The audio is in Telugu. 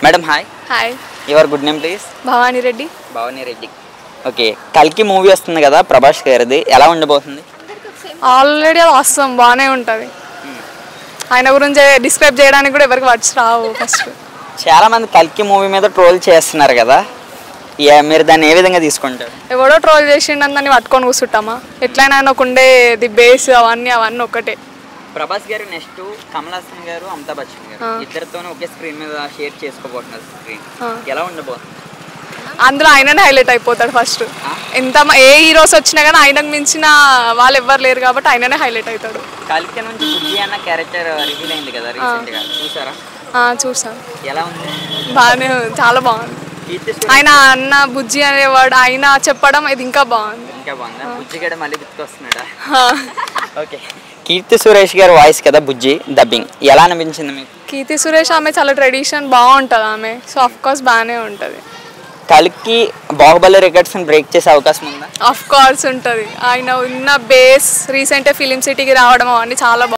Madam hi. Hi. Your good name please? Bhavani Reddy. Bhavani Reddy. Okay, కల్కి మూవీ వస్తుంది కదా ప్రభాస్ గారిది, ఎలా ఉండబోతుంది? ఆల్రెడీ అది వస్తాం బాగానే ఉంటుంది. ఆయన గురించి డిస్క్రైబ్ చేయడానికి కూడా ఎవరికి వర్డ్స్ రావు. ఫస్ట్ చాలా మంది కల్కి మూవీ మీద ట్రోల్ చేస్తున్నారు కదా, మీరు దాన్ని ఏ విధంగా తీసుకుంటారు? ఎవడో ట్రోల్ చేసిండని దాన్ని పట్టుకొని కూర్చుంటామా? ఎట్లయినా ఆయనకు ఉండేది బేస్ అవన్నీ ఒకటే. ప్రభాస్ గారు నెక్స్ట్ కమల్ హాసన్ గారు, అమితాబ్ బచ్చన్ గారు ఇద్దరితోనే ఒకే స్క్రీన్ మీద షేర్ చేసుకోబోతున్నారు స్క్రీన్. ఎలా ఉండబోతుంది? అందులో ఆయననే హైలైట్ అయిపోతాడు ఫస్ట్. ఎంత ఏ హీరోస్ వచ్చినా కానీ ఆయనకు మించిన వాళ్ళు ఎవ్వరు లేరు కాబట్టి ఆయననే హైలైట్ అవుతాడు. కల్కి నుంచి బుజ్జి అన్న క్యారెక్టర్ రివీల్ అయింది కదా రీసెంట్ గా, చూసారా? చూసాను. ఎలా ఉంది? బాగానే, చాలా బాగుంది. ఆయన అన్న బుజ్జి అనేవాడు ఆయన చెప్పడం ఇది ఇంకా బాగుంది. ఇంకా బాగుందా? బుజ్జి గడ మళ్ళీ గుర్తుకొస్తున్నాడా? ఓకే, కీర్తి సురేష్ గారి వాయిస్ కదా బుజ్జి డబ్బింగ్, ఎలా అనిపించింది మీకు? కీర్తి సురేష్ ఆమె చాలా ట్రెడిషన్ బాగుంటుంది ఆమె, సో ఆఫ్ కోర్స్ బాగానే ఉంటుంది. కల్కి బాహుబలి రికార్డ్స్ బ్రేక్ చేసే అవకాశం ఉందా? ఆఫ్ కోర్స్ ఉంటుంది. ఆయన ఉన్న బేస్ రీసెంట్ ఫిలిం సిటీకి రావడం అవన్నీ చాలా